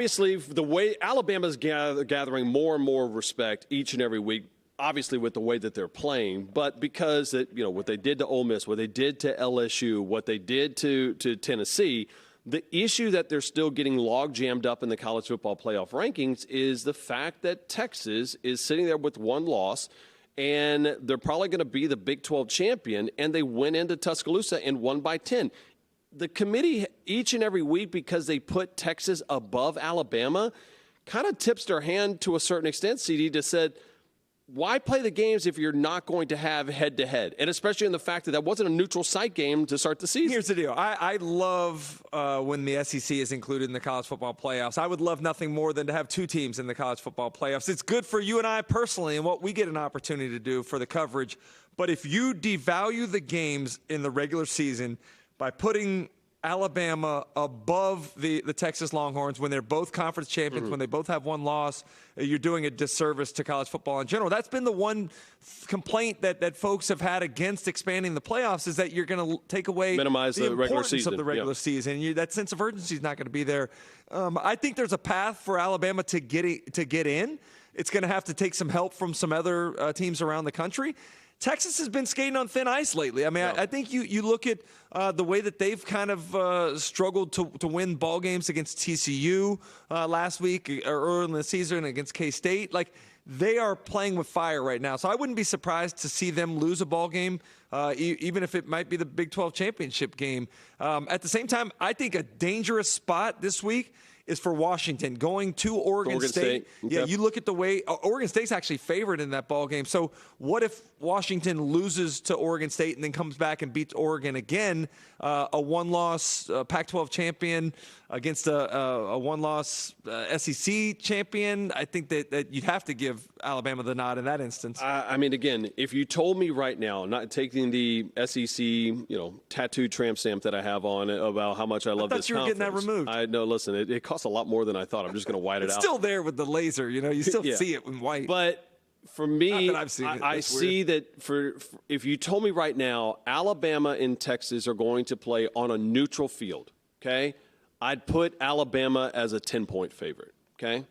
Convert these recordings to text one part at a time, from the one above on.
Obviously, the way Alabama's gathering more and more respect each and every week, obviously with the way that they're playing, but because what they did to Ole Miss, what they did to LSU, what they did to Tennessee, the issue that they're still getting log jammed up in the college football playoff rankings is the fact that Texas is sitting there with one loss, and they're probably going to be the Big 12 champion, and they went into Tuscaloosa and won by 10. The committee each and every week, because they put Texas above Alabama, kind of tips their hand to a certain extent, CD, to said, why play the games if you're not going to have head-to-head? And especially in the fact that wasn't a neutral site game to start the season. Here's the deal. I love when the SEC is included in the college football playoffs. I would love nothing more than to have two teams in the college football playoffs. It's good for you and I personally and what we get an opportunity to do for the coverage. But if you devalue the games in the regular season by putting Alabama above the Texas Longhorns when they're both conference champions, when they both have one loss, you're doing a disservice to college football in general. That's been the one complaint that folks have had against expanding the playoffs, is that you're going to take away minimize the regular season of the regular season. That sense of urgency is not going to be there. I think there's a path for Alabama to get in. It's going to have to take some help from some other teams around the country. Texas has been skating on thin ice lately. I mean, I think you look at the way that they've kind of struggled to win ball games against TCU last week or early in the season against K-State. Like, they are playing with fire right now. So I wouldn't be surprised to see them lose a ball game, even if it might be the Big 12 championship game. At the same time, I think a dangerous spot this week is for Washington going to Oregon State. Okay. Yeah, you look at the way Oregon State's actually favored in that ball game. So what if Washington loses to Oregon State and then comes back and beats Oregon again? A one-loss Pac-12 champion against a one-loss SEC champion. I think that you'd have to give Alabama the nod in that instance. I mean, again, if you told me right now, not taking the SEC, tattoo tramp stamp that I have on it about how much I love this conference. I thought you were getting that removed. I know. Listen, it costs a lot more than I thought. I'm just going to white it out. It's still there with the laser. You still see it in white. But for me, I see that for if you told me right now, Alabama and Texas are going to play on a neutral field, okay, I'd put Alabama as a 10-point favorite, okay?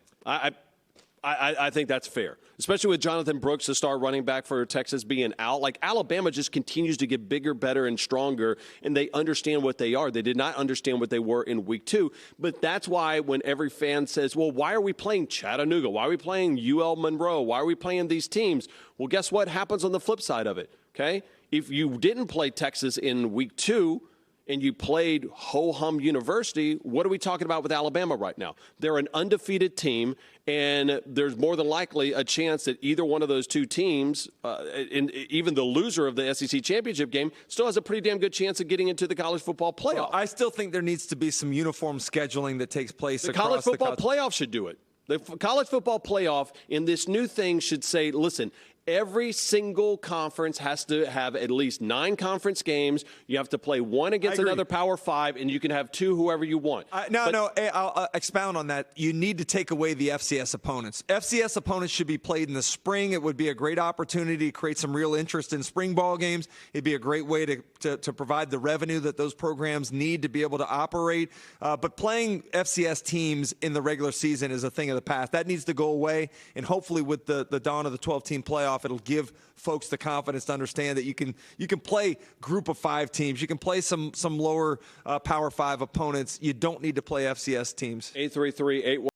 I think that's fair, especially with Jonathan Brooks, the star running back for Texas, being out. Like, Alabama just continues to get bigger, better, and stronger, and they understand what they are. They did not understand what they were in week 2, but that's why when every fan says, well, why are we playing Chattanooga? Why are we playing UL Monroe? Why are we playing these teams? Well, guess what happens on the flip side of it, okay? If you didn't play Texas in week 2, and you played ho-hum University, what are we talking about with Alabama right now? They're an undefeated team, and there's more than likely a chance that either one of those two teams, and even the loser of the SEC championship game, still has a pretty damn good chance of getting into the college football playoff. Well, I still think there needs to be some uniform scheduling that takes place across college football playoff should do it. The college football playoff in this new thing should say, listen, every single conference has to have at least 9 conference games. You have to play one against another Power 5, and you can have 2 whoever you want. I'll expound on that. You need to take away the FCS opponents. FCS opponents should be played in the spring. It would be a great opportunity to create some real interest in spring ball games. It'd be a great way to provide the revenue that those programs need to be able to operate. But playing FCS teams in the regular season is a thing of the past. That needs to go away, and hopefully with the dawn of the 12-team playoff, it'll give folks the confidence to understand that you can play group of 5 teams. You can play some lower Power 5 opponents. You don't need to play FCS teams. 833-81